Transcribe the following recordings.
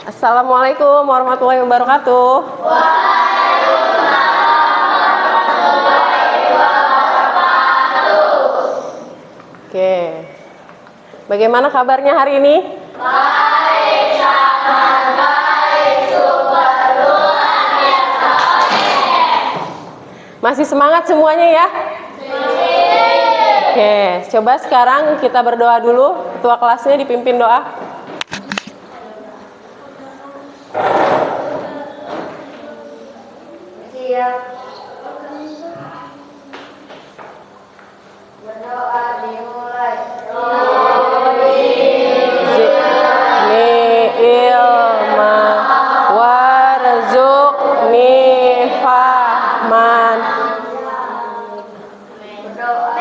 Assalamualaikum warahmatullahi wabarakatuh. Oke. Bagaimana kabarnya hari ini? Baik, sangat baik, syukur Tuhan yang baik. Masih semangat semuanya ya? Oke, coba sekarang kita berdoa dulu. Ketua kelasnya dipimpin doa. Siap. Berdoa dimulai. Zidni ilma warzuqni fahman. Berdoa.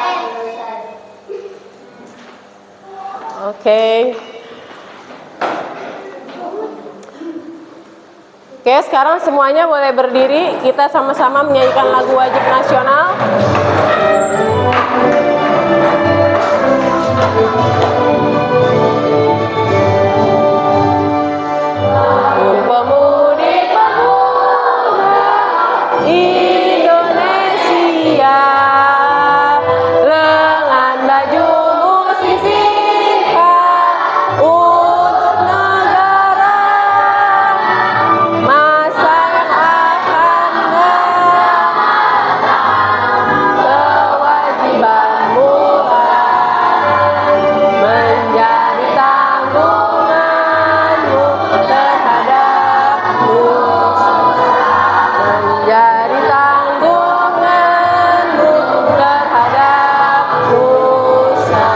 Oke. Oke, sekarang semuanya boleh berdiri. Kita sama-sama menyanyikan lagu wajib nasional. Pemuda Indonesia lengan bajumu sisihkan untuk negara masa yang akan datang. Kewajibanmu menjadi tanggunganmu terhadap nusa. Menjadi tanggunganmu terhadap nusa.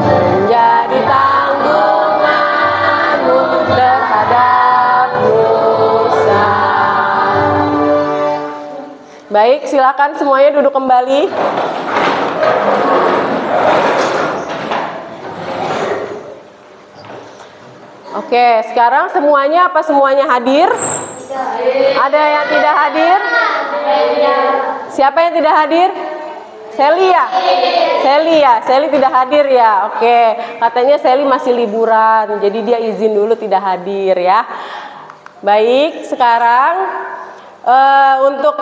Menjadi tanggunganmu terhadap nusa. Baik, silakan semuanya duduk kembali. Oke, sekarang semuanya apa semuanya hadir? Ada yang tidak hadir? Siapa yang tidak hadir? Seli ya? Seli tidak hadir ya? Oke, katanya Seli masih liburan, jadi dia izin dulu tidak hadir ya. Baik, sekarang untuk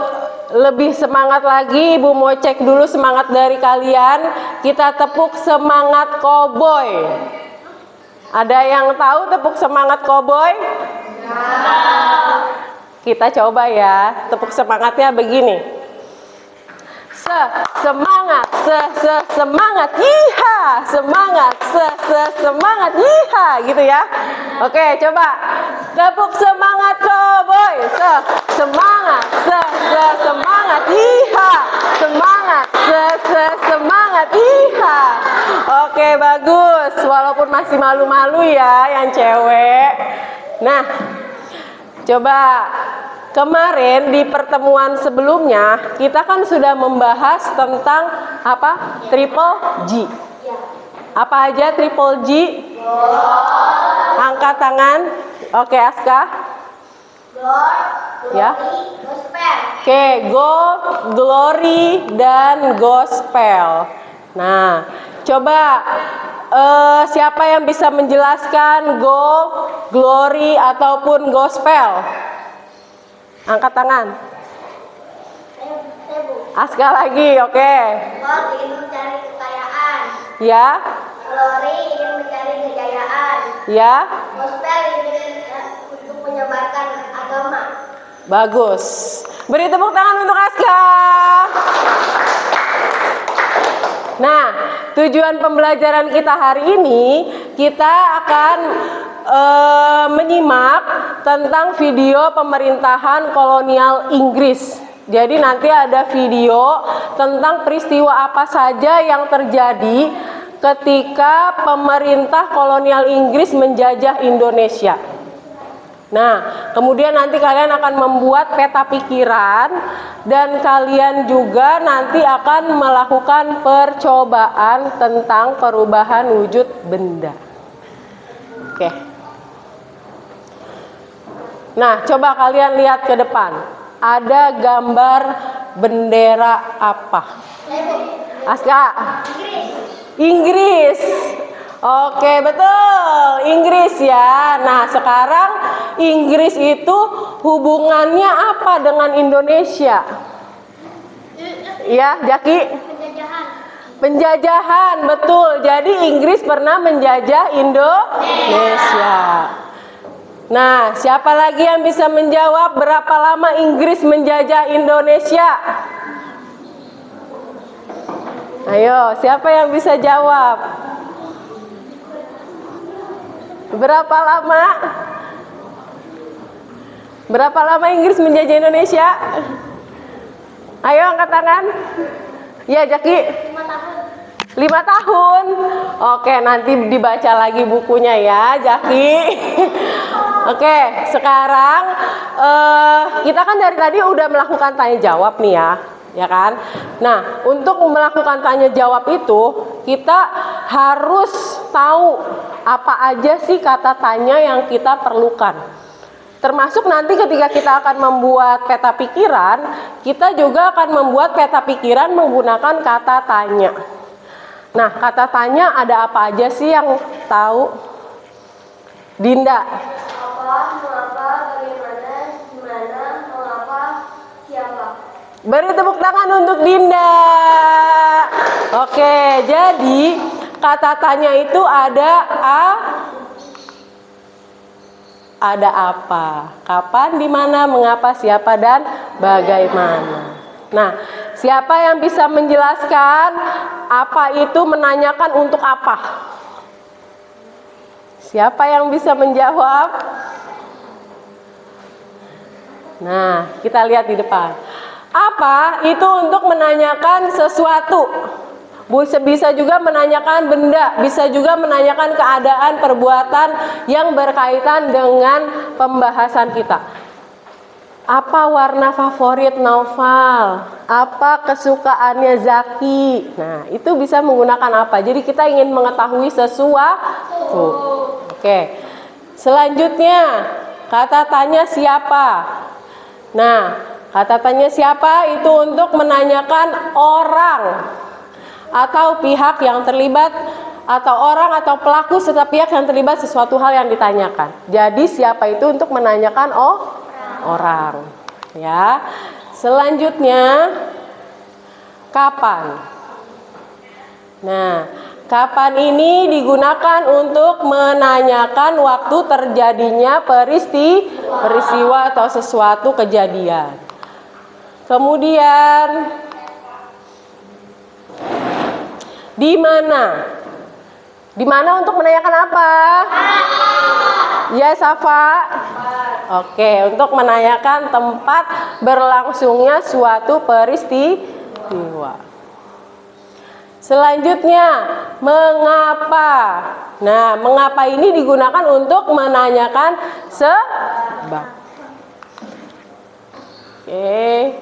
lebih semangat lagi, Ibu mau cek dulu semangat dari kalian. Kita tepuk semangat koboi. Ada yang tahu tepuk semangat koboi? Kita coba ya, tepuk semangatnya begini. Semangat, semangat, yiha, semangat, semangat, yiha, gitu ya. Oke, coba tepuk semangat koboi, semangat, semangat, yiha, semangat, semangat, yiha. Oke, bagus. Walaupun masih malu-malu ya yang cewek. Nah, coba kemarin di pertemuan sebelumnya kita kan sudah membahas tentang apa? Triple G. Apa aja triple G? Angkat tangan. Oke, Aska. Ya. Oke, gold, glory, dan gospel. Nah, coba siapa yang bisa menjelaskan gold, glory, ataupun gospel? Angkat tangan. Aska lagi, oke. God ingin mencari kekayaan. Ya. Glory ingin mencari kejayaan. Ya. Gospel ingin untuk menyebarkan agama. Bagus. Beri tepuk tangan untuk Aska. Nah, tujuan pembelajaran kita hari ini, kita akan menyimak tentang video pemerintahan kolonial Inggris. Jadi nanti ada video tentang peristiwa apa saja yang terjadi ketika pemerintah kolonial Inggris menjajah Indonesia. Nah, kemudian nanti kalian akan membuat peta pikiran dan kalian juga nanti akan melakukan percobaan tentang perubahan wujud benda. Oke. Nah, coba kalian lihat ke depan. Ada gambar bendera apa? Aska? Inggris. Oke, betul. Inggris ya. Nah, sekarang Inggris itu hubungannya apa dengan Indonesia? Ya, Jaki? Penjajahan. Penjajahan, betul. Jadi Inggris pernah menjajah Indonesia. Nah, siapa lagi yang bisa menjawab berapa lama Inggris menjajah Indonesia? Ayo, siapa yang bisa jawab? Berapa lama? Berapa lama Inggris menjajah Indonesia? Ayo angkat tangan. Ya, Jaki. 5 tahun. 5 tahun. Oke, nanti dibaca lagi bukunya ya, Jaki. Oke, sekarang kita kan dari tadi udah melakukan tanya jawab nih ya kan? Nah, untuk melakukan tanya jawab itu kita harus tahu apa aja sih kata tanya yang kita perlukan. Termasuk nanti ketika kita akan membuat peta pikiran, kita juga akan membuat peta pikiran menggunakan kata tanya. Nah, kata tanya ada apa aja sih yang tahu? Dinda. Apa, mengapa, bagaimana, gimana, mengapa, siapa. Beri tepuk tangan untuk Dinda. Oke, jadi kata tanya itu ada apa, kapan, di mana, mengapa, siapa, dan bagaimana. Nah, siapa yang bisa menjelaskan apa itu menanyakan untuk apa? Siapa yang bisa menjawab? Nah, kita lihat di depan. Apa itu untuk menanyakan sesuatu. Bisa juga menanyakan benda, bisa juga menanyakan keadaan, perbuatan yang berkaitan dengan pembahasan kita. Apa warna favorit Naufal? Apa kesukaannya Zaki? Nah, itu bisa menggunakan apa? Jadi kita ingin mengetahui sesuatu. Oke. Selanjutnya, kata tanya siapa? Nah, kata tanya siapa itu untuk menanyakan orang atau pihak yang terlibat, atau orang atau pelaku serta pihak yang terlibat sesuatu hal yang ditanyakan. Jadi siapa itu untuk menanyakan orang. Ya. Selanjutnya, kapan? Nah, kapan ini digunakan untuk menanyakan waktu terjadinya peristiwa atau sesuatu kejadian. Kemudian, di mana? Di mana untuk menanyakan apa? Ya, Safa. Oke, untuk menanyakan tempat berlangsungnya suatu peristiwa. Selanjutnya, mengapa? Nah, mengapa ini digunakan untuk menanyakan sebab. Oke.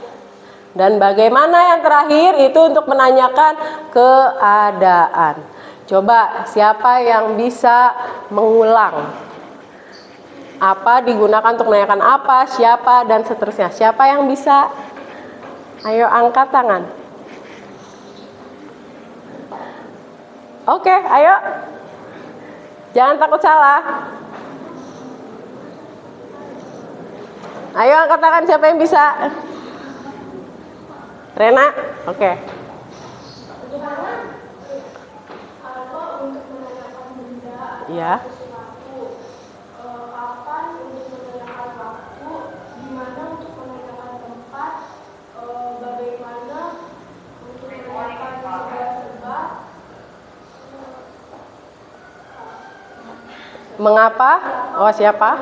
Dan bagaimana yang terakhir itu untuk menanyakan keadaan. Coba siapa yang bisa mengulang? Apa digunakan untuk menanyakan apa, siapa, dan seterusnya. Siapa yang bisa? Ayo angkat tangan. Oke, ayo. Jangan takut salah. Ayo angkat tangan siapa yang bisa. Rena, oke. Apa untuk menanyakan benda, Iya. kapan untuk menanyakan waktu, gimana untuk menanyakan tempat, bagaimana untuk menanyakan sebab, Mengapa? Oh, siapa?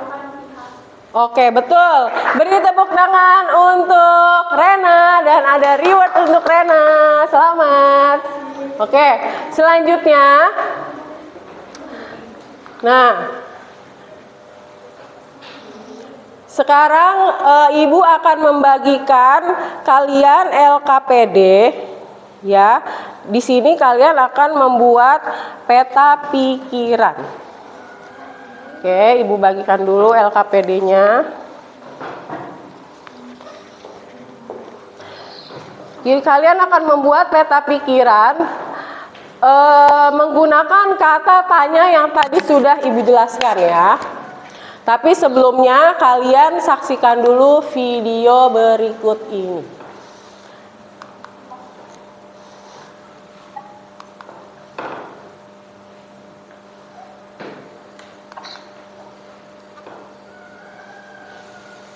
Oke, betul. Beri tepuk tangan untuk Rena dan ada reward untuk Rena. Selamat. Oke, selanjutnya. Nah, sekarang Ibu akan membagikan kalian LKPD ya. Di sini kalian akan membuat peta pikiran. Oke, Ibu bagikan dulu LKPD-nya. Jadi kalian akan membuat peta pikiran menggunakan dengan kata tanya yang tadi sudah Ibu jelaskan ya. Tapi sebelumnya kalian saksikan dulu video berikut ini.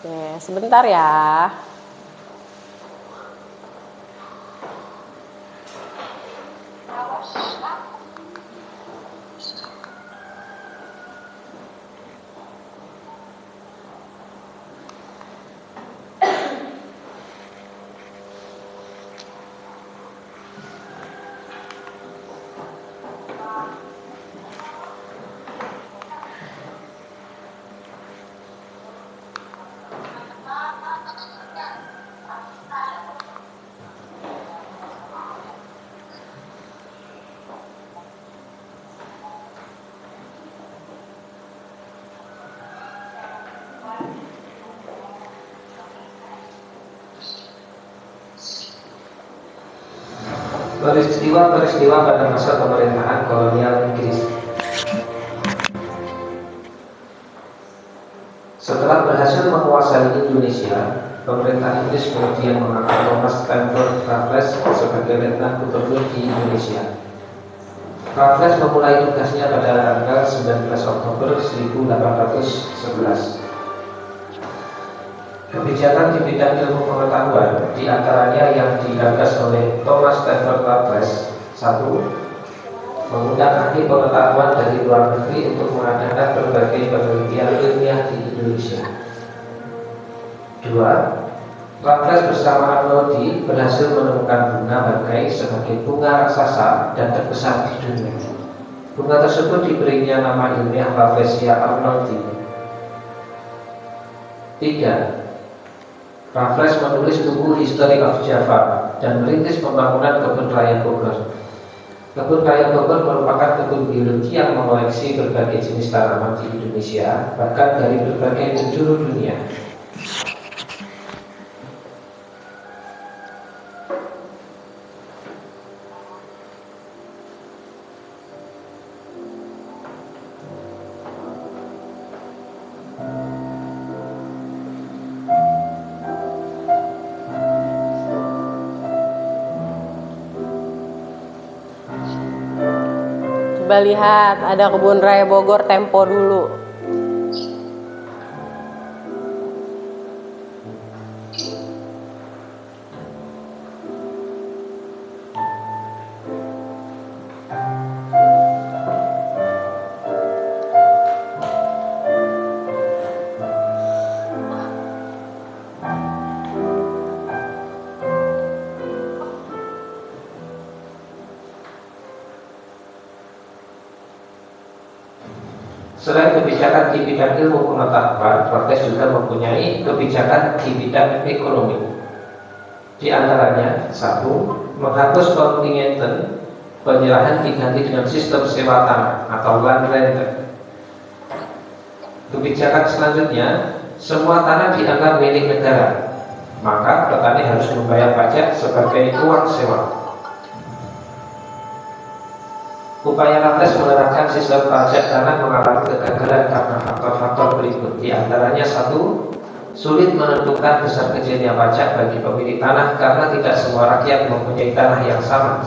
Oke, sebentar ya. Peristiwa-peristiwa pada masa pemerintahan kolonial Inggris. Setelah berhasil menguasai Indonesia, pemerintah Inggris kemudian mengangkat Thomas Stamford Raffles sebagai Letnan Gubernur di Indonesia. Raffles memulai tugasnya pada tanggal 19 Oktober 1811. Kebijakan di bidang ilmu pengetahuan diantaranya yang digagas oleh Thomas Stamford Raffles. 1. Mengundang ahli pengetahuan dari luar negeri untuk mengadakan berbagai penelitian ilmiah di Indonesia. 2. Raffles bersama Arnoldi berhasil menemukan bunga bangkai sebagai bunga raksasa dan terbesar di dunia. Bunga tersebut diberinya nama ilmiah Rafflesia arnoldii. 3. Raffles menulis buku History of Java dan merintis pembangunan kebun raya Bogor. Kebun raya Bogor merupakan kebun biologi yang mengoleksi berbagai jenis tanaman di Indonesia, bahkan dari berbagai penjuru dunia. Coba lihat, ada kebun raya Bogor tempo dulu. Selain kebijakan di bidang ilmu pengetahuan, Raffles juga mempunyai kebijakan di bidang ekonomi. Di antaranya, 1. Menghapus kontingenten penyerahan diganti dengan sistem sewa tanah atau land rent. Kebijakan selanjutnya, semua tanah dianggap milik negara, maka petani harus membayar pajak sebagai uang sewa. Upaya Raffles menerapkan sistem pajak tanah mengalami kegagalan karena faktor-faktor berikut. Di antaranya 1. Sulit menentukan besar kecilnya pajak bagi pemilik tanah karena tidak semua rakyat mempunyai tanah yang sama.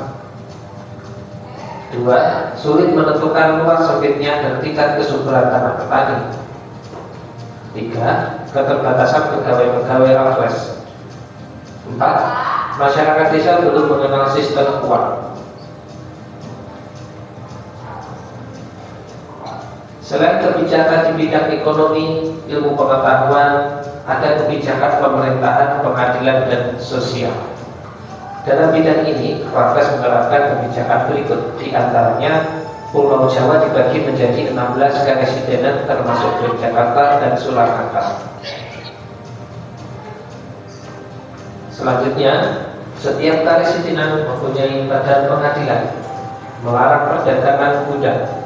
2. Sulit menentukan luas sempitnya dan tingkat kesuburan tanah petani. 3. Keterbatasan pegawai-pegawai Raffles. 4. Masyarakat desa belum mengenal sistem uang. Selain kebijakan di bidang ekonomi, ilmu pengetahuan, ada kebijakan pemerintahan, pengadilan, dan sosial. Dalam bidang ini, Raffles menerapkan kebijakan berikut. Di antaranya, Pulau Jawa dibagi menjadi 16 karesidenan termasuk Yogyakarta dan Surakarta. Selanjutnya, setiap karesidenan mempunyai badan pengadilan, melarang perdagangan budak.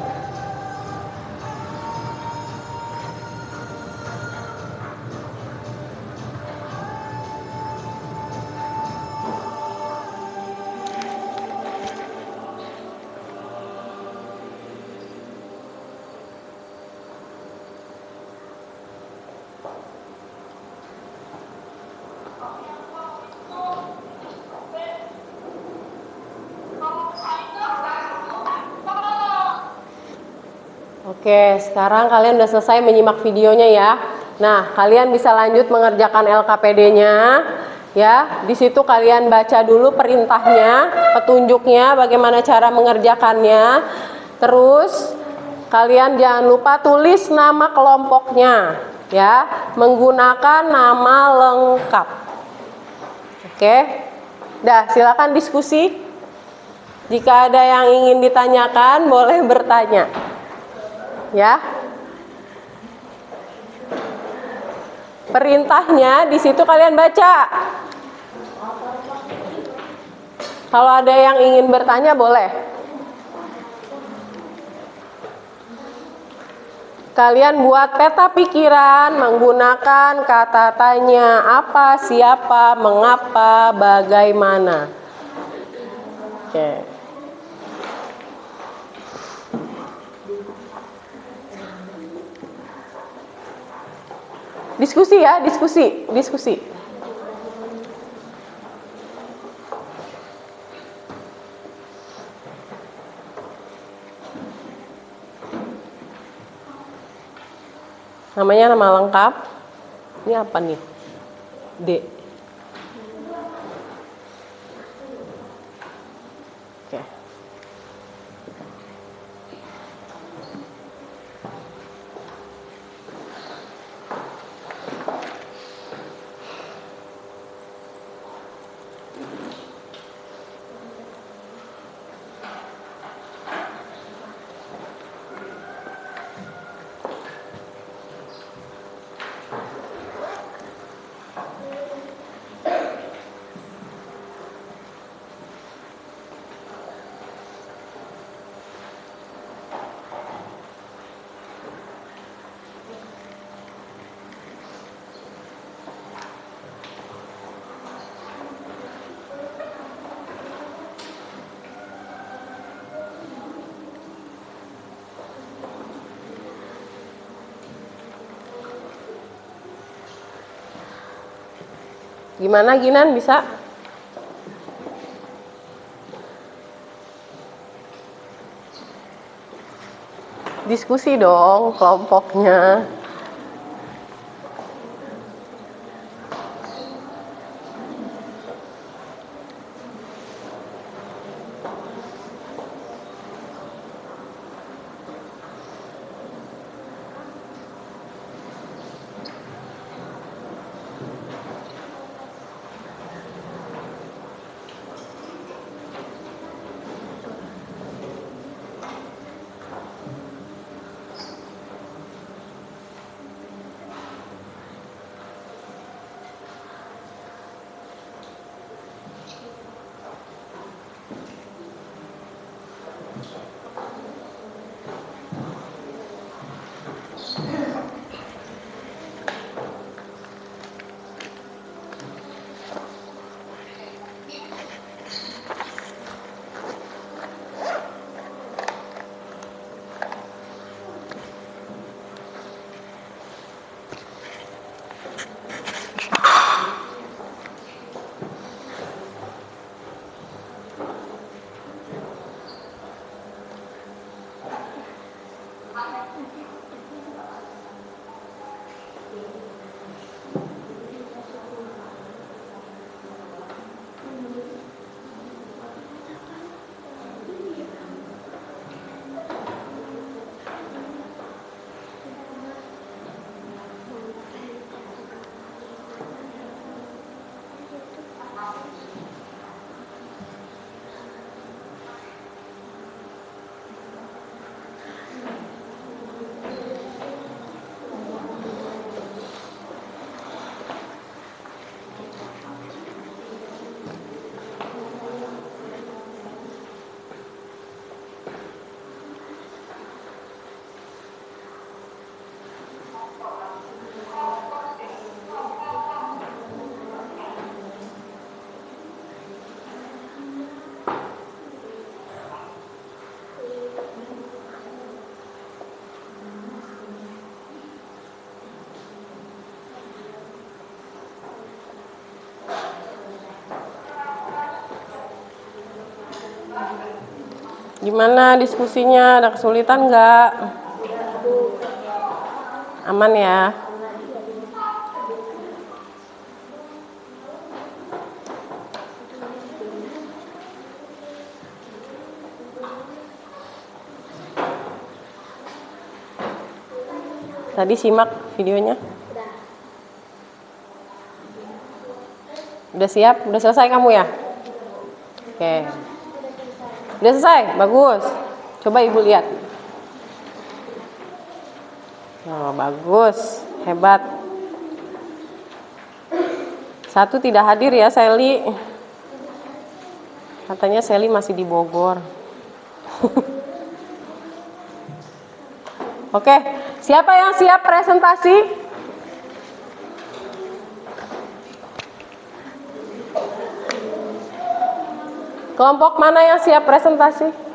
Oke, sekarang kalian udah selesai menyimak videonya ya. Nah, kalian bisa lanjut mengerjakan LKPD-nya ya. Di situ kalian baca dulu perintahnya, petunjuknya, bagaimana cara mengerjakannya. Terus kalian jangan lupa tulis nama kelompoknya ya, menggunakan nama lengkap. Oke. Dah, silakan diskusi. Jika ada yang ingin ditanyakan, boleh bertanya. Ya. Perintahnya di situ kalian baca. Kalau ada yang ingin bertanya boleh. Kalian buat peta pikiran menggunakan kata tanya, apa, siapa, mengapa, bagaimana. Oke. Diskusi ya, diskusi. Namanya nama lengkap. Ini apa nih? D. Oke. Gimana Ginan, bisa? Diskusi dong kelompoknya. Gimana diskusinya? Ada kesulitan nggak? Aman ya? Tadi simak videonya. Udah siap? Udah selesai kamu ya? Oke. Udah selesai? Bagus. Coba ibu lihat. Oh, bagus. Hebat. Satu tidak hadir ya, Sally. Katanya Sally masih di Bogor. Oke, siapa yang siap presentasi? Kelompok mana yang siap presentasi?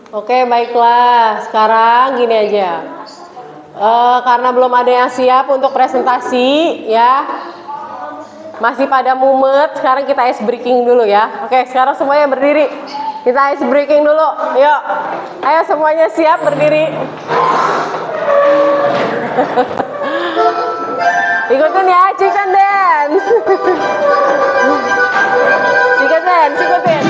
Oke, baiklah. Sekarang gini aja. Karena belum ada yang siap untuk presentasi, ya. Masih pada mumet. Sekarang kita ice breaking dulu ya. Oke, sekarang semuanya berdiri. Kita ice breaking dulu. Yuk. Ayo semuanya siap berdiri. Ikutin ya, chicken dance. Chicken dance, ikutin.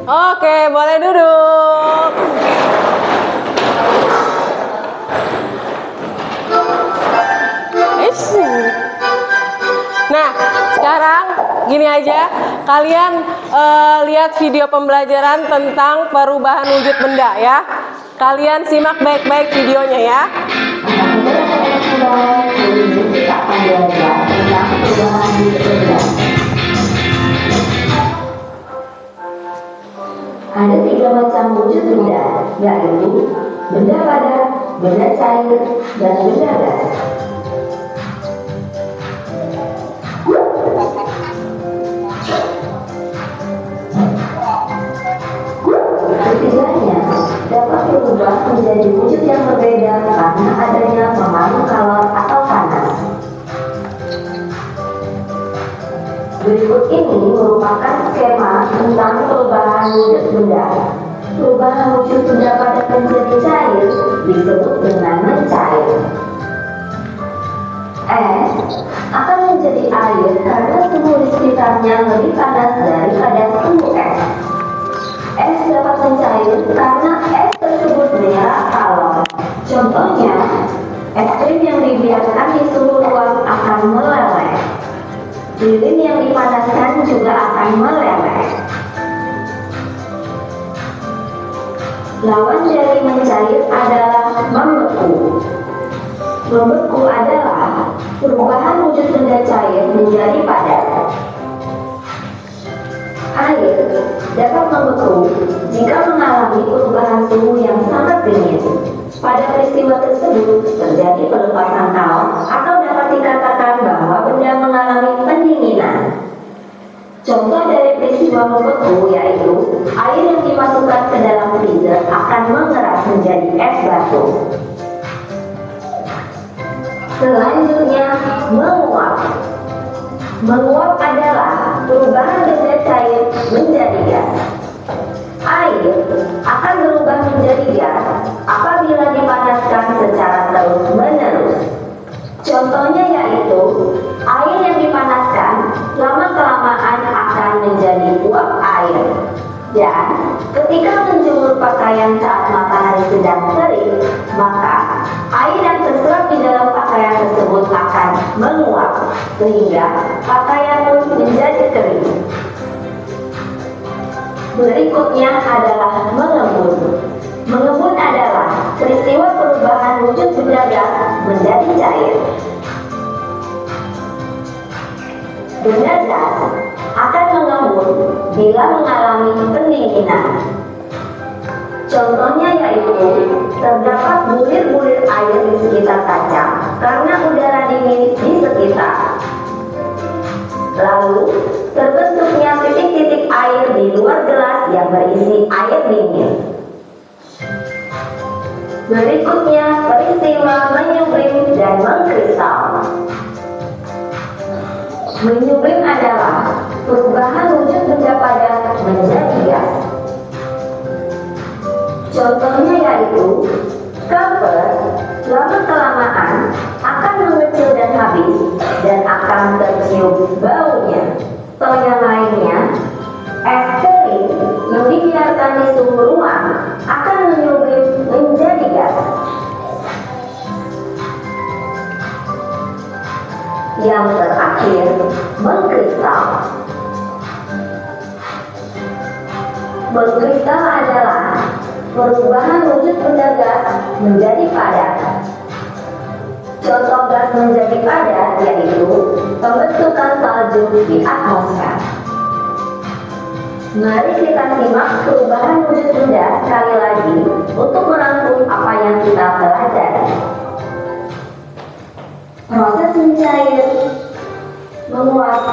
Oke, boleh duduk. Nah, sekarang gini aja, kalian lihat video pembelajaran tentang perubahan wujud benda ya. Kalian simak baik-baik videonya ya. Ada 3 macam wujud benda, yaitu benda padat, benda cair, dan benda gas. Ketiganya dapat berubah menjadi wujud yang berbeda karena adanya pengaruh kalor atau panas. Berikut ini merupakan skema tentang perubahan wujud benda. Perubahan wujud benda pada padat menjadi cair disebut dengan mencair. Es akan menjadi air karena suhu di sekitarnya lebih panas daripada suhu es. Es dapat mencair karena es tersebut menyerap kalor. Contohnya, es krim yang dibiarkan di suhu ruang akan meleleh. Lilin yang dipanaskan juga akan meleleh. Lawan dari mencair adalah membeku. Membeku adalah perubahan wujud benda cair menjadi padat. Air dapat membeku jika mengalami perubahan suhu yang sangat dingin. Pada peristiwa tersebut terjadi pelepasan kalor atau dapat dikatakan bahwa benda mengalami pendinginan. Contoh dari peristiwa membeku yaitu air yang dimasukkan ke dalam freezer akan mengeras menjadi es batu. Selanjutnya, menguap. Menguap adalah perubahan benda cair menjadi gas. Air akan berubah menjadi gas apabila dipanaskan secara terus-menerus. Contohnya yaitu, air yang dipanaskan lama-kelamaan akan menjadi uap air. Dan ketika menjemur pakaian saat matahari sedang terik, maka air yang terserap di dalam pakaian tersebut akan menguap, sehingga pakaian pun menjadi kering. Berikutnya adalah mengembun. Mengembun adalah peristiwa perubahan wujud benda gas menjadi cair. Benda gas akan mengembun bila mengalami pendinginan. Contohnya yaitu terdapat bulir-bulir air di sekitar kaca karena udara dingin di sekitar. Lalu terbentuknya titik-titik air di luar gelas yang berisi air dingin. Berikutnya peristiwa menyublim dan mengkristal. Menyublim adalah perubahan wujud benda padat menjadi gas. Contohnya yaitu kamper lama-kelamaan akan mengecil dan habis dan akan tercium baunya. Atau yang lainnya, es krim yang dibiarkan di suhu ruang akan menyublim menjadi gas. Yang terakhir, mengkristal. Mengkristal adalah perubahan wujud benda gas menjadi padat. Contoh gas menjadi padat yaitu pembentukan salju di atmosfer. Mari kita simak perubahan wujud benda sekali lagi untuk merangkum apa yang kita pelajari. Proses mencair, menguap,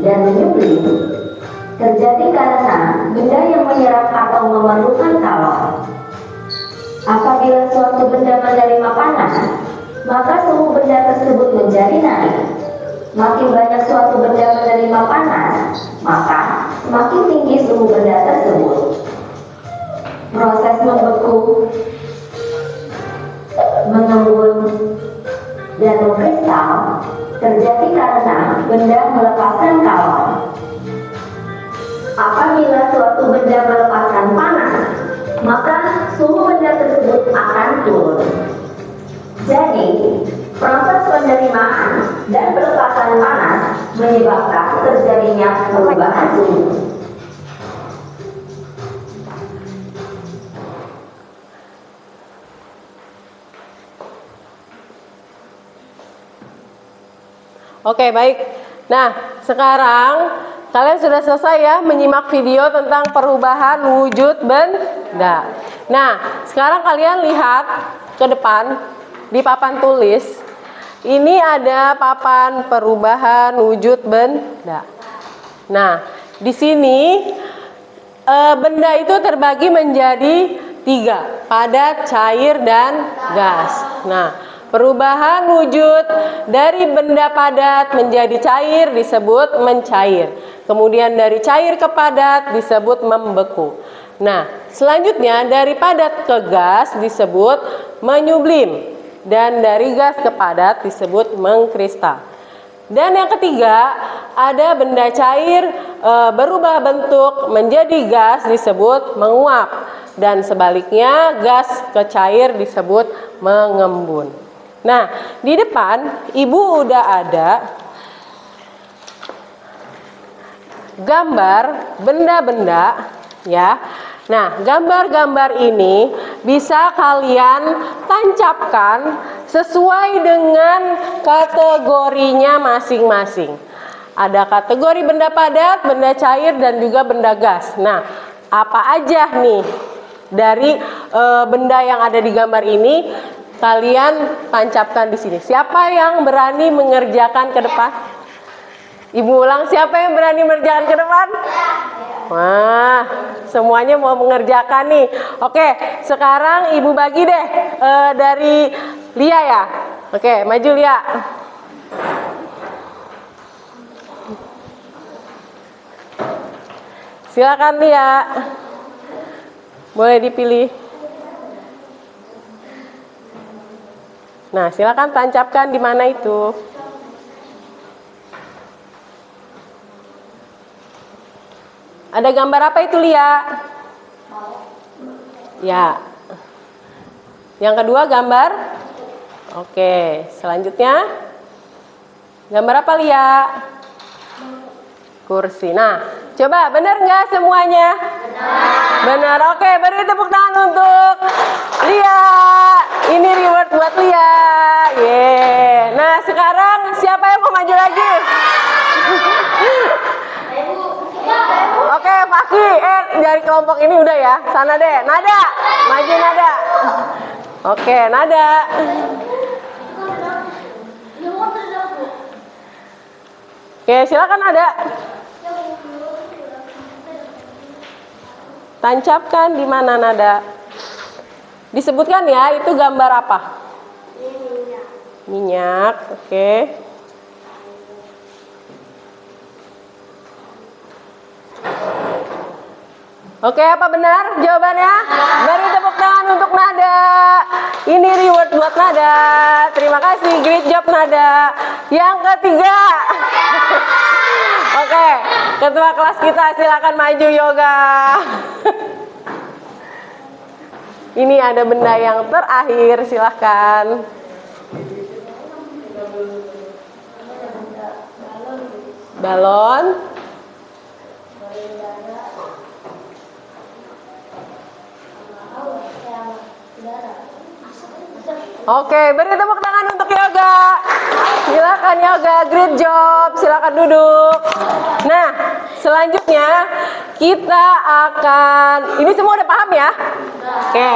dan menyublim terjadi karena benda yang menyerap atau memerlukan kalor. Apabila suatu benda menerima panas, maka suhu benda tersebut menjadi naik. Makin banyak suatu benda menerima panas, maka semakin tinggi suhu benda tersebut. Proses membeku, mengembun, dan mengkristal terjadi karena benda melepaskan kalor. Apabila suatu benda melepaskan panas, maka suhu benda tersebut akan turun. Jadi, proses penerimaan dan pelepasan panas menyebabkan terjadinya perubahan suhu. Oke, baik. Nah, sekarang kalian sudah selesai ya menyimak video tentang perubahan wujud benda. Nah, sekarang kalian lihat ke depan di papan tulis. Ini ada papan perubahan wujud benda. Nah, di sini benda itu terbagi menjadi 3, padat, cair, dan gas. Nah, perubahan wujud dari benda padat menjadi cair disebut mencair. Kemudian dari cair ke padat disebut membeku. Nah, selanjutnya dari padat ke gas disebut menyublim, dan dari gas ke padat disebut mengkristal. Dan yang ketiga, ada benda cair berubah bentuk menjadi gas disebut menguap, dan sebaliknya gas ke cair disebut mengembun. Nah, di depan Ibu udah ada gambar benda-benda ya. Nah, gambar-gambar ini bisa kalian tancapkan sesuai dengan kategorinya masing-masing. Ada kategori benda padat, benda cair, dan juga benda gas. Nah, apa aja nih dari benda yang ada di gambar ini kalian tancapkan di sini. Siapa yang berani mengerjakan ke depan? Ibu ulang, siapa yang berani mengerjakan ke depan? Wah, semuanya mau mengerjakan nih. Oke, sekarang Ibu bagi deh dari Lia ya. Oke, maju Lia. Silakan Lia. Boleh dipilih. Nah, silakan tancapkan di mana itu. Ada gambar apa itu Lia? Ya. Yang kedua gambar? Oke, selanjutnya gambar apa Lia? Kursi. Nah, coba benar nggak semuanya? Benar. Oke, beri tepuk tangan untuk Lia. Ini reward buat Lia. Yeay. Nah, sekarang siapa yang mau maju lagi? Oke, Fakih, dari kelompok ini udah ya. Sana deh, Nada. Maju Nada. Oke, Nada. Oke, silakan Nada. Tancapkan di mana Nada. Disebutkan ya, itu gambar apa? Minyak, oke. Oke, apa benar jawabannya? Beri tepuk tangan untuk Nada. Ini reward buat Nada. Terima kasih, great job Nada. Yang ketiga. Oke, ketua kelas kita silakan maju yoga. Ini ada benda yang terakhir, silahkan. Balon. Oke, beri tepuk tangan untuk yoga. Silakan yoga, great job. Silakan duduk. Nah, selanjutnya kita akan, ini semua udah paham ya? Oke.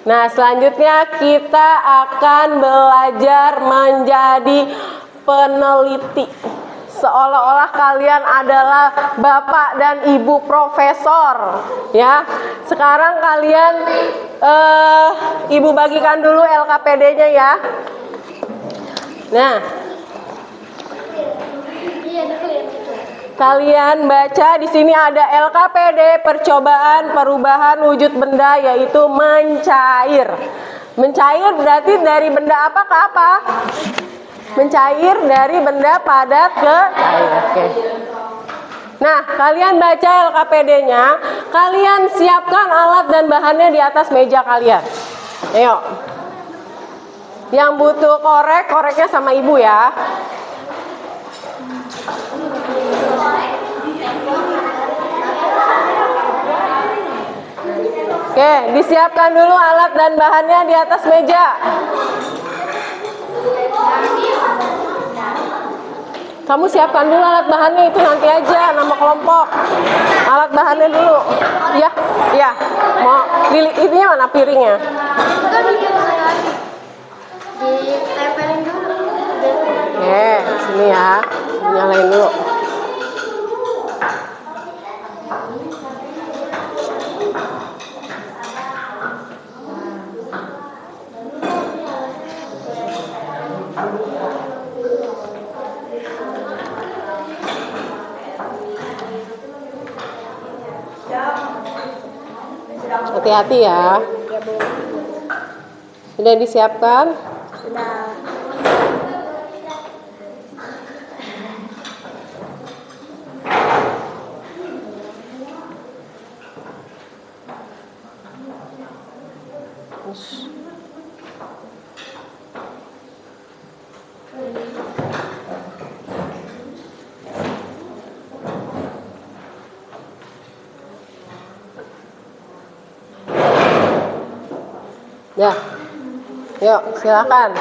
Nah, selanjutnya kita akan belajar menjadi peneliti. Seolah-olah kalian adalah bapak dan ibu profesor, ya. Sekarang kalian, ibu bagikan dulu LKPD-nya ya. Nah, kalian baca di sini ada LKPD, percobaan perubahan wujud benda, yaitu mencair. Mencair berarti dari benda apa ke apa? Mencair dari benda padat ke cair. Oke. Nah, kalian baca LKPD-nya, kalian siapkan alat dan bahannya di atas meja kalian. Ayo. Yang butuh korek, koreknya sama ibu ya. Oke, disiapkan dulu alat dan bahannya di atas meja. Kamu siapkan dulu alat bahannya, itu nanti aja nama kelompok. Alat bahannya dulu. Ya, ya. Mau pilih ininya mana piringnya? Ditempelin dulu. Oke, sini ya. Nyalain dulu. Hati-hati ya. Ya Bu. Sudah disiapkan? Sudah. Ya. Yuk, silakan.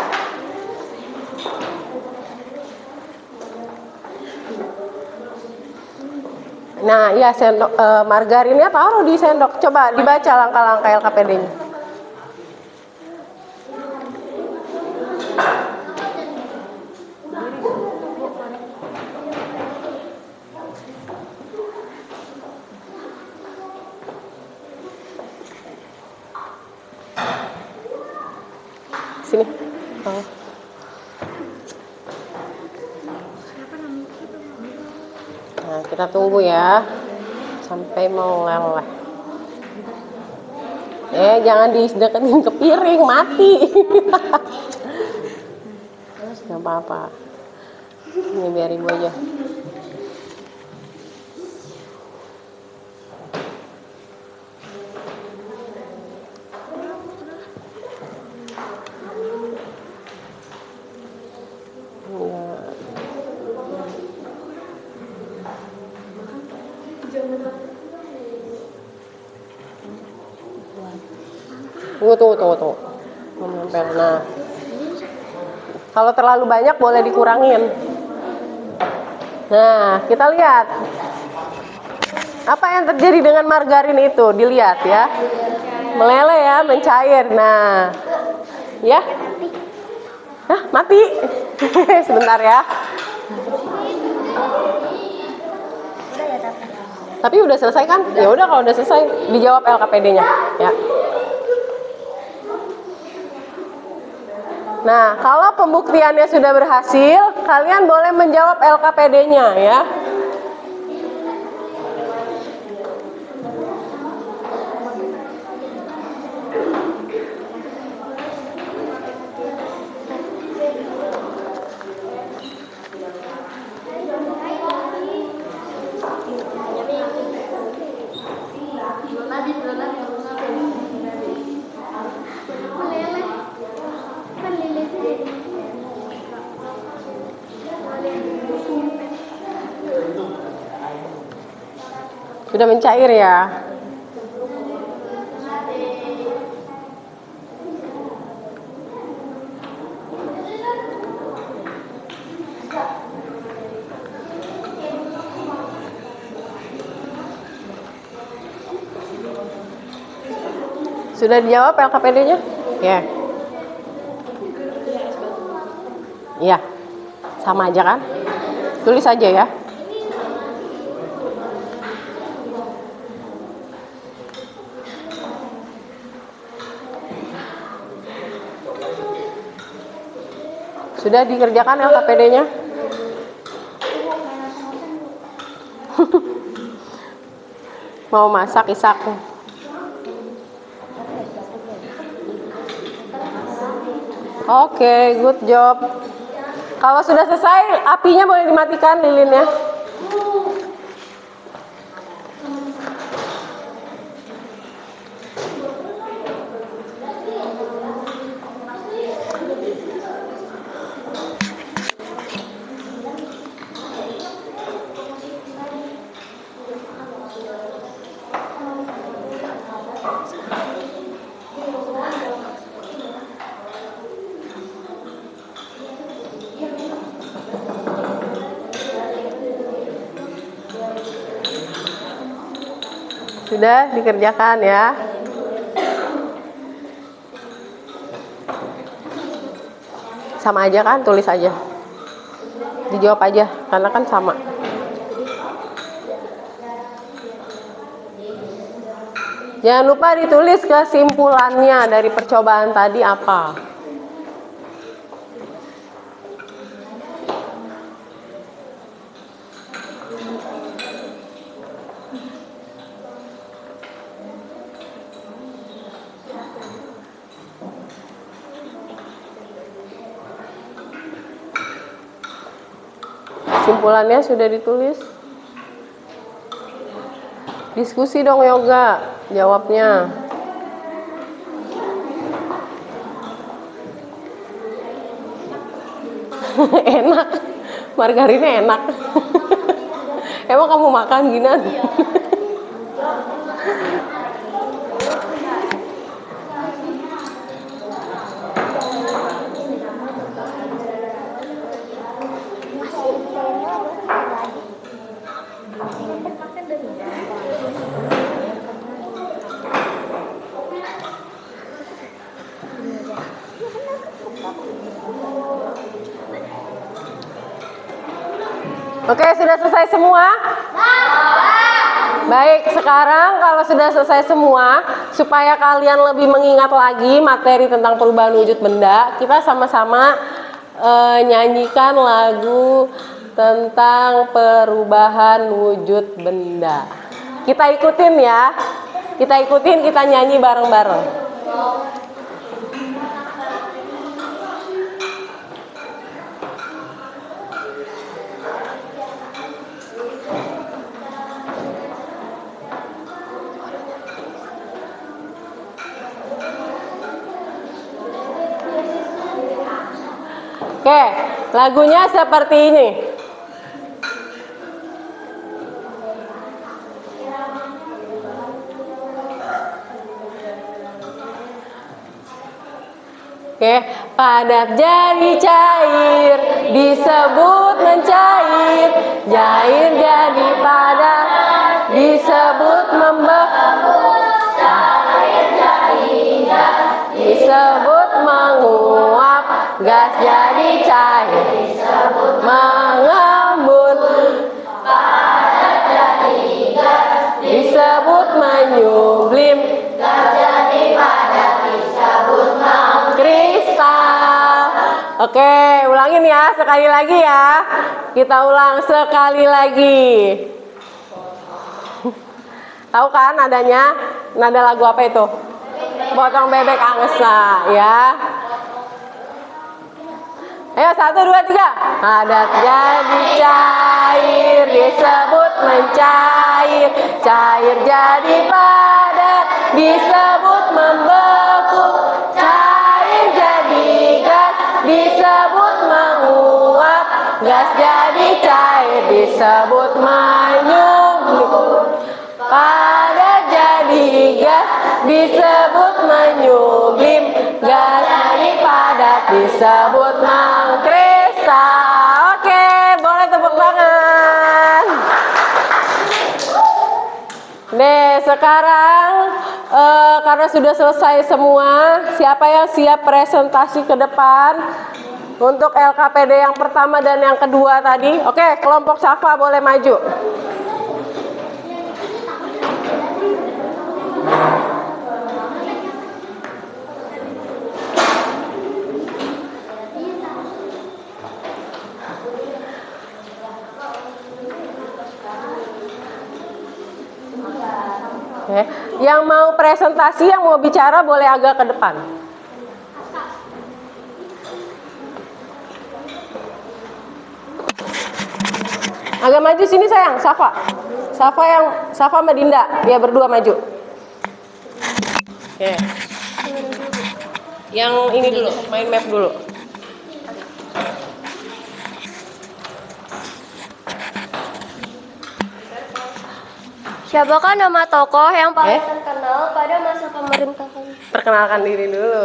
Nah, ya sendok margarinnya taruh di sendok. Coba dibaca langkah-langkah LKPD-nya. Sini. Oh. Nah, kita tunggu ya sampai meleleh. Jangan dideketin ke piring, mati. Nggak apa-apa. Ini biar ibu aja. Tunggu. Menempel. Nah, kalau terlalu banyak boleh dikurangin. Nah, kita lihat apa yang terjadi dengan margarin itu. Dilihat ya, meleleh ya, mencair. Nah, ya, mati. Sebentar ya. Tapi udah selesai kan? Ya udah, kalau udah selesai dijawab LKPD-nya ya. Nah, kalau pembuktiannya sudah berhasil, kalian boleh menjawab LKPD-nya ya. Sudah mencair ya. Sudah dijawab LKPD-nya? Ya. Iya. Sama aja kan? Tulis aja ya. Sudah dikerjakan LKPD-nya? Mau masak Isak? Oke, good job. Kalau sudah selesai, apinya boleh dimatikan lilinnya. Sudah dikerjakan ya. Sama aja kan, tulis aja. Dijawab aja, karena kan sama. Jangan lupa ditulis kesimpulannya dari percobaan tadi apa. Kesimpulannya sudah ditulis. Diskusi dong Yoga, jawabnya. Enak, margarinnya enak. Emang kamu makan Ginan? Oke, sudah selesai semua? Baik, sekarang kalau sudah selesai semua, supaya kalian lebih mengingat lagi materi tentang perubahan wujud benda, kita sama-sama nyanyikan lagu tentang perubahan wujud benda. Kita ikutin ya. Kita ikutin, kita nyanyi bareng-bareng. Oke, lagunya seperti ini. Oke, padat jadi cair, disebut mencair. Cair jadi padat, disebut membeku. Cair jadi gas, disebut menguap. Gas jadi cair, disebut mengembun. Padat jadi gas, disebut menyublim. Gas jadi padat, disebut mengkristal. Oke, ulangin ya, sekali lagi ya. Kita ulang sekali lagi. Tahu kan nadanya? Nada lagu apa itu? Potong bebek angsa ya. Ayo 1, 2, 3. Padat jadi cair, disebut mencair. Cair jadi padat, disebut membeku. Cair jadi gas, disebut menguap. Gas jadi cair, disebut menyublim. Padat jadi gas, disebut menyublim. Gas jadi padat, disebut mengkristal. Oke, boleh tepuk tangan. Nih, sekarang karena sudah selesai semua, siapa yang siap presentasi ke depan untuk LKPD yang pertama dan yang kedua tadi? Oke, kelompok Safa boleh maju. Oke. Yang mau presentasi, yang mau bicara boleh agak ke depan. Agak maju sini sayang, Safa. Safa sama Dinda, dia berdua maju. Oke. Yang ini dulu, main map dulu. Siapakah nama tokoh yang paling terkenal pada masa pemerintahan? Perkenalkan diri dulu.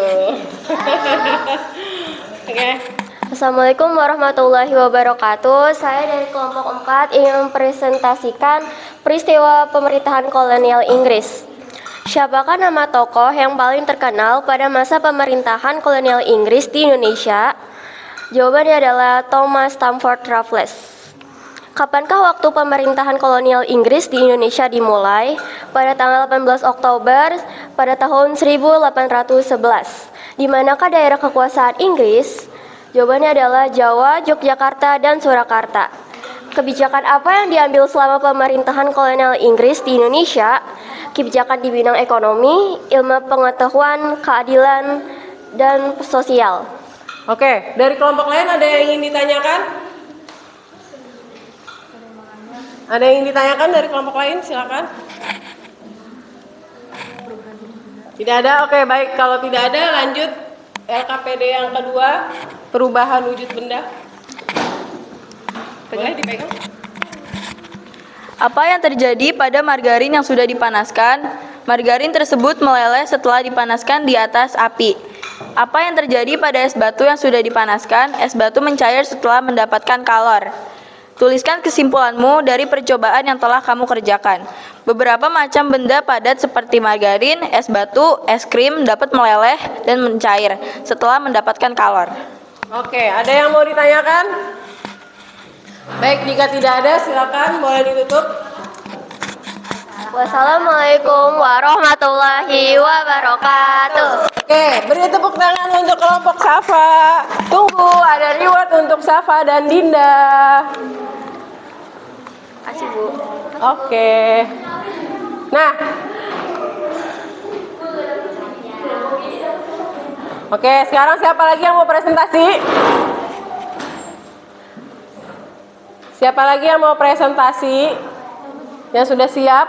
Oke. Assalamualaikum warahmatullahi wabarakatuh. Saya dari kelompok 4 ingin mempresentasikan peristiwa pemerintahan kolonial Inggris. Siapakah nama tokoh yang paling terkenal pada masa pemerintahan kolonial Inggris di Indonesia? Jawabannya adalah Thomas Stamford Raffles. Kapankah waktu pemerintahan kolonial Inggris di Indonesia dimulai? Pada tanggal 18 Oktober pada tahun 1811. Di manakah daerah kekuasaan Inggris? Jawabannya adalah Jawa, Yogyakarta, dan Surakarta. Kebijakan apa yang diambil selama pemerintahan kolonial Inggris di Indonesia? Kebijakan di bidang ekonomi, ilmu pengetahuan, keadilan, dan sosial. Oke, dari kelompok lain ada yang ingin ditanyakan? Ada yang ditanyakan dari kelompok lain? Silakan. Tidak ada? Oke, baik. Kalau tidak ada, lanjut LKPD yang kedua, perubahan wujud benda. Boleh dipegang? Apa yang terjadi pada margarin yang sudah dipanaskan? Margarin tersebut meleleh setelah dipanaskan di atas api. Apa yang terjadi pada es batu yang sudah dipanaskan? Es batu mencair setelah mendapatkan kalor. Tuliskan kesimpulanmu dari percobaan yang telah kamu kerjakan. Beberapa macam benda padat seperti margarin, es batu, es krim dapat meleleh dan mencair setelah mendapatkan kalor. Oke, ada yang mau ditanyakan? Baik, jika tidak ada, silakan boleh ditutup. Wassalamualaikum warahmatullahi wabarakatuh. Oke, beri tepuk tangan untuk kelompok Safa. Tunggu, ada reward untuk Safa dan Dinda. Kasih Bu. Oke. Nah. Oke, sekarang siapa lagi yang mau presentasi? Siapa lagi yang mau presentasi? Yang sudah siap?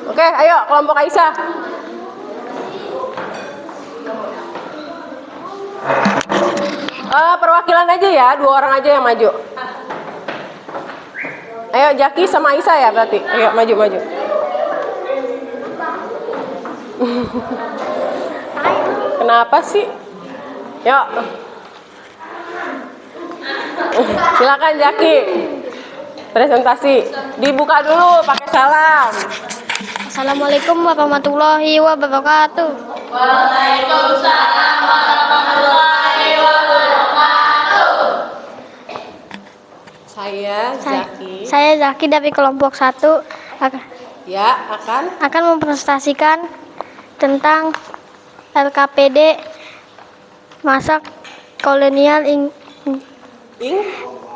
Oke, ayo kelompok Aisyah. Perwakilan aja ya, 2 orang aja yang maju. Ayo Jaki sama Aisyah ya berarti. Ayo maju. Kenapa sih? Yuk. Silakan Jaki. Presentasi. Dibuka dulu pakai salam. Assalamualaikum warahmatullahi wabarakatuh. Waalaikumsalam warahmatullahi wabarakatuh. Saya Zaki. Saya Zaki dari kelompok 1 akan mempresentasikan tentang LKPD masa kolonial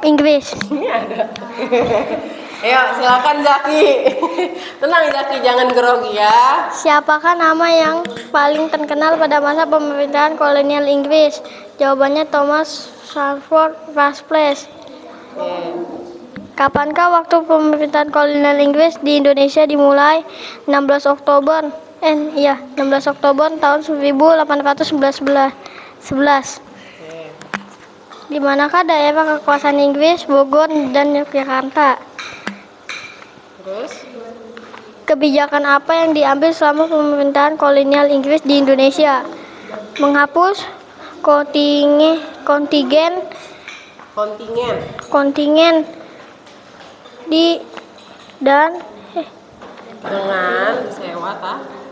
Inggris. Ini ada. Ayo silakan Zaki. Tenang Zaki, jangan grogi ya. Siapakah nama yang paling terkenal pada masa pemerintahan kolonial Inggris? Jawabannya Thomas Shelford Raffles. Kapankah waktu pemerintahan kolonial Inggris di Indonesia dimulai? 16 Oktober tahun 1811. Di manakah daerah kekuasaan Inggris, Bogor dan Yogyakarta? Terus? Kebijakan apa yang diambil selama pemerintahan kolonial Inggris di Indonesia? Menghapus kontingen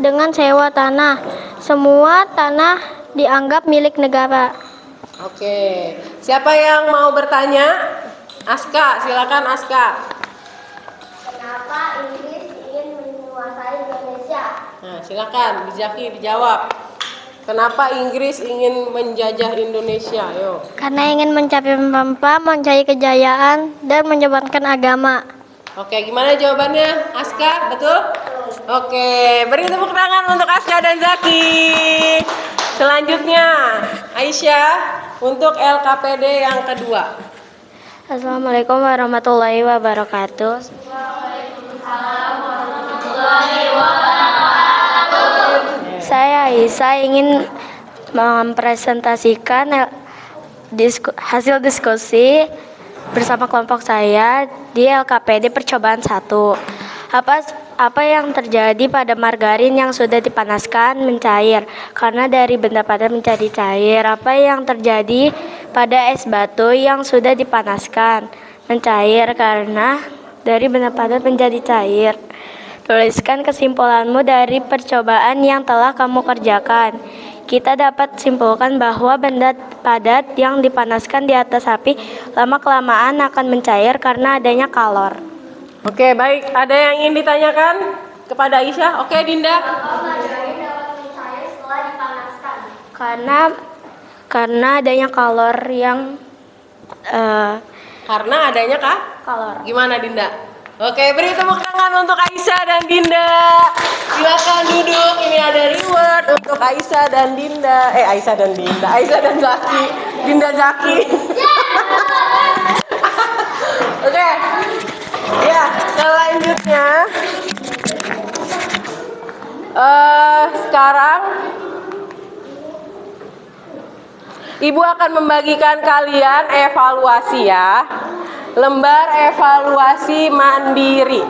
dengan sewa tanah. Semua tanah dianggap milik negara. Oke. Siapa yang mau bertanya? Aska, silakan Aska. Kenapa Inggris ingin menguasai Indonesia? Nah, silakan Zaki dijawab. Kenapa Inggris ingin menjajah Indonesia? Ayo. Karena ingin mencapai mencari kejayaan dan menyebarkan agama. Oke, gimana jawabannya? Aska, betul? Oke, beri tepuk tangan untuk Aska dan Zaki. Selanjutnya, Aisyah untuk LKPD yang kedua. Assalamualaikum warahmatullahi wabarakatuh. Saya Aisyah ingin mempresentasikan hasil diskusi bersama kelompok saya di LKPD percobaan 1. Apa yang terjadi pada margarin yang sudah dipanaskan mencair karena dari benda padat menjadi cair? Apa yang terjadi pada es batu yang sudah dipanaskan mencair karena dari benda padat menjadi cair? Tuliskan kesimpulanmu dari percobaan yang telah kamu kerjakan. Kita dapat simpulkan bahwa benda padat yang dipanaskan di atas api lama-kelamaan akan mencair karena adanya kalor. Oke, baik. Ada yang ingin ditanyakan kepada Aisyah? Oke, Dinda. Karena adanya kalor yang karena adanya kalor. Gimana Dinda? Oke, beri tepuk tangan untuk Aisyah dan Dinda. Silakan duduk. Ini ada reward untuk Aisyah dan Dinda. Aisyah dan Zaki. Dinda Zaki. Ya, selanjutnya sekarang Ibu akan membagikan kalian evaluasi ya. Lembar evaluasi mandiri.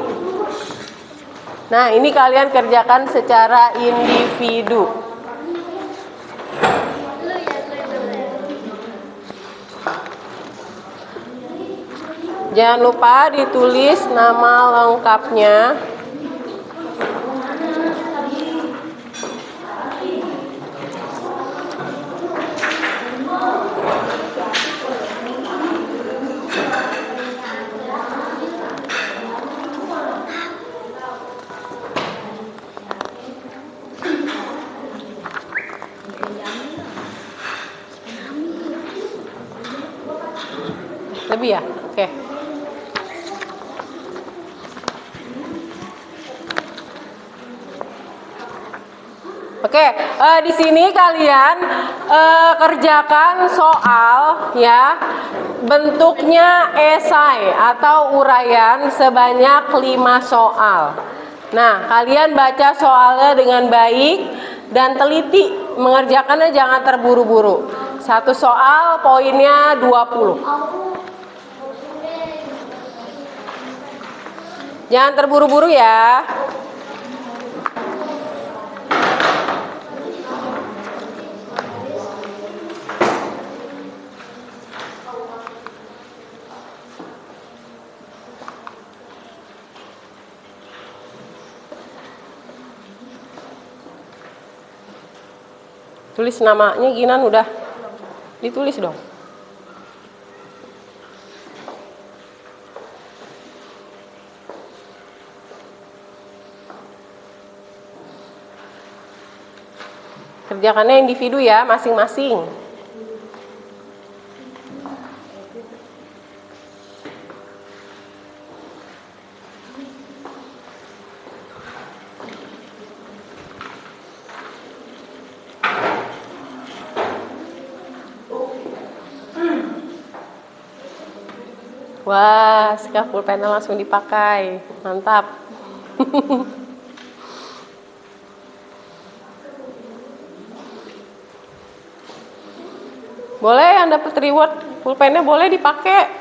Nah, ini kalian kerjakan secara individu. Jangan lupa ditulis nama lengkapnya. Lebih ya? Oke. Oke, di sini kalian kerjakan soal ya. Bentuknya esai atau uraian sebanyak 5 soal. Nah, kalian baca soalnya dengan baik dan teliti, mengerjakannya jangan terburu-buru. Satu soal poinnya 20. Jangan terburu-buru ya. Tulis namanya Ginan udah ditulis dong. Kerjakannya individu ya, masing-masing. Wah, sekarang pulpen langsung dipakai. Mantap. Boleh yang dapat reward pulpennya boleh dipakai.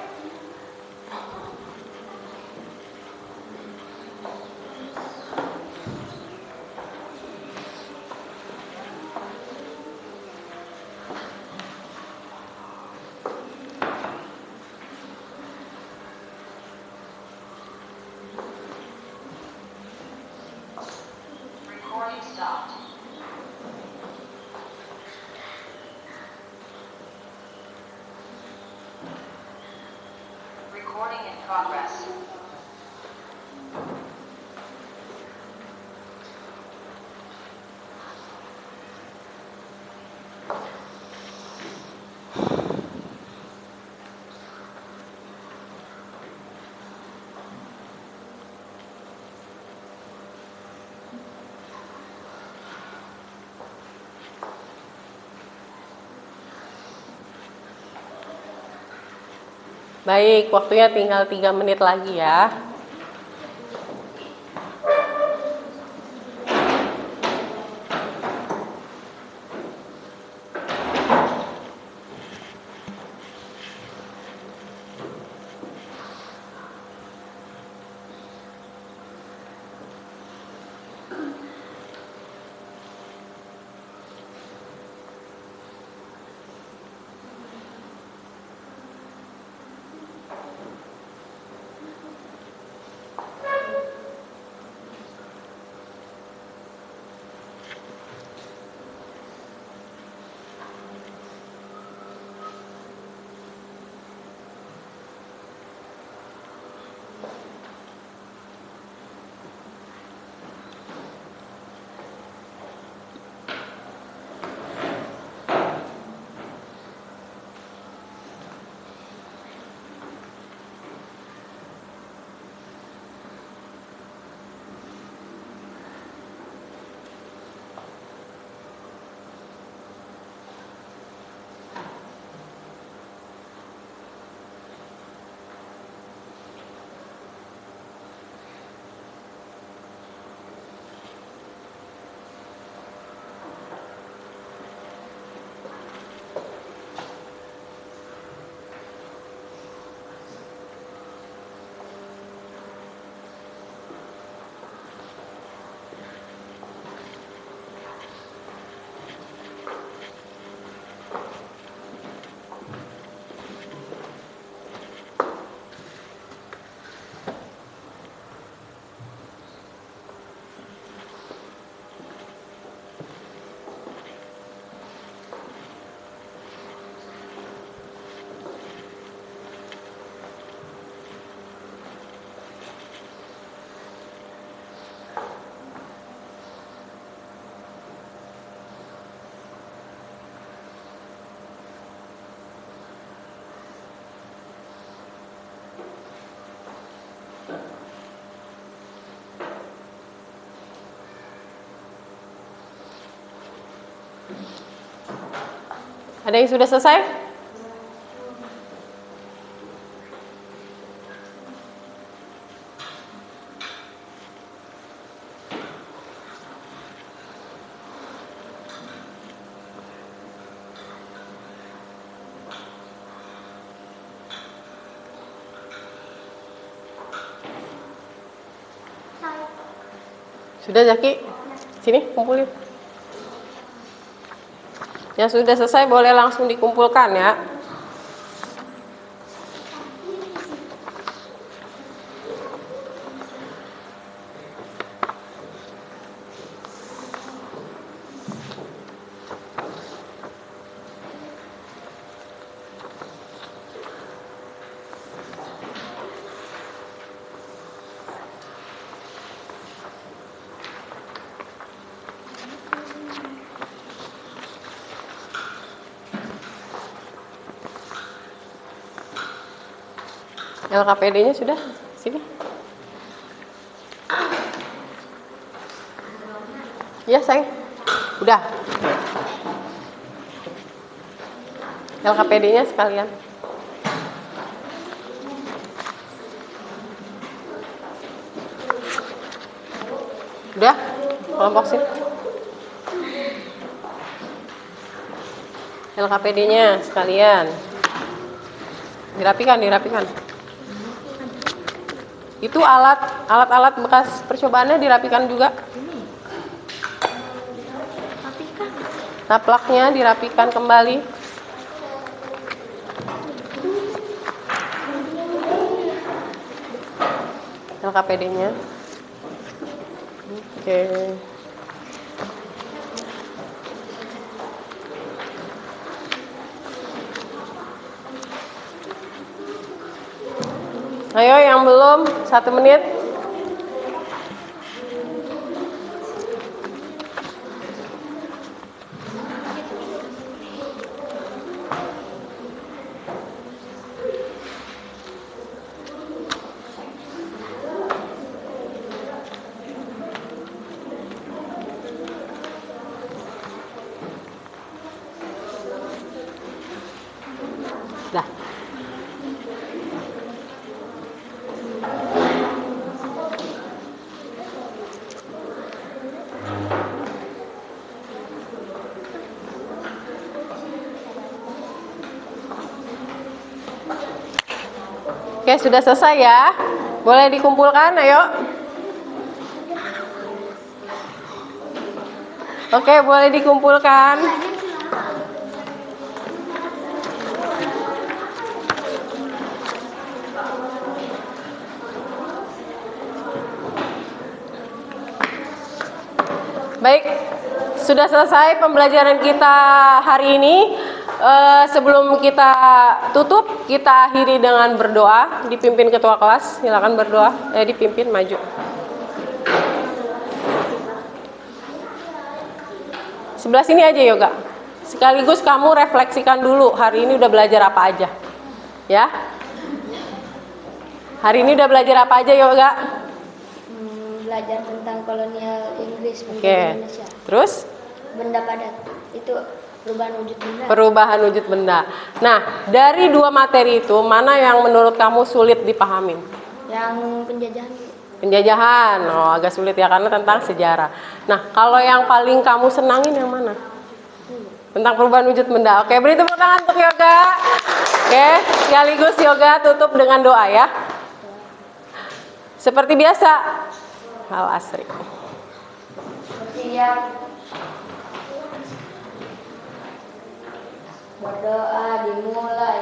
Baik, waktunya tinggal 3 menit lagi ya. Ada yang sudah selesai? Sudah, Zaki? Sini, kumpulin. Yang sudah selesai boleh langsung dikumpulkan ya. LKPD-nya sudah? Sini. Ya, sayang. Udah. LKPD-nya sekalian. Udah? Kelompok sini. LKPD-nya sekalian. Dirapikan. Itu alat-alat bekas percobaannya dirapikan juga. Taplaknya dirapikan kembali. LKPD-nya. Oke. Ayo yang belum, 1 menit. Dah. Oke, sudah selesai ya. Boleh dikumpulkan, ayo. Oke, boleh dikumpulkan. Baik, sudah selesai pembelajaran kita hari ini. Sebelum kita tutup, kita akhiri dengan berdoa. Dipimpin ketua kelas, silakan berdoa. Dipimpin maju. Sebelah sini aja Yoga. Sekaligus kamu refleksikan dulu hari ini udah belajar apa aja, ya. Hari ini udah belajar apa aja Yoga? Belajar tentang kolonial Inggris di Oke. Indonesia. Terus? Benda padat itu perubahan wujud benda. Perubahan wujud benda. Nah, dari 2 materi itu mana yang menurut kamu sulit dipahamin? Yang penjajahan. Penjajahan. Oh, agak sulit ya karena tentang sejarah. Nah, kalau yang paling kamu senangin yang mana? Tentang perubahan wujud benda. Oke, beri tepuk tangan untuk Yoga. Oke, sekaligus Yoga tutup dengan doa ya. Seperti biasa. Hal asri. Berdoa dimulai.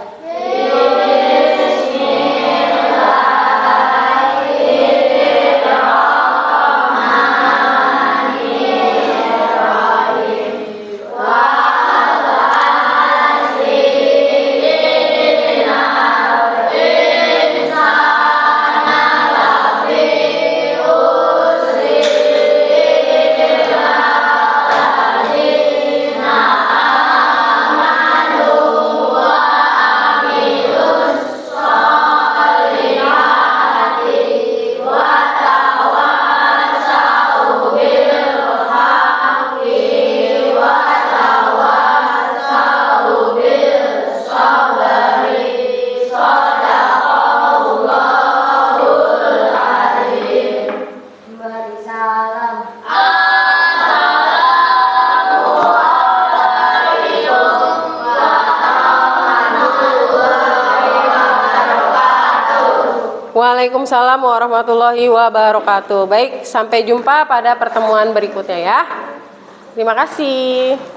Wa Waalaikumsalam warahmatullahi wabarakatuh. Baik, sampai jumpa pada pertemuan berikutnya ya. Terima kasih.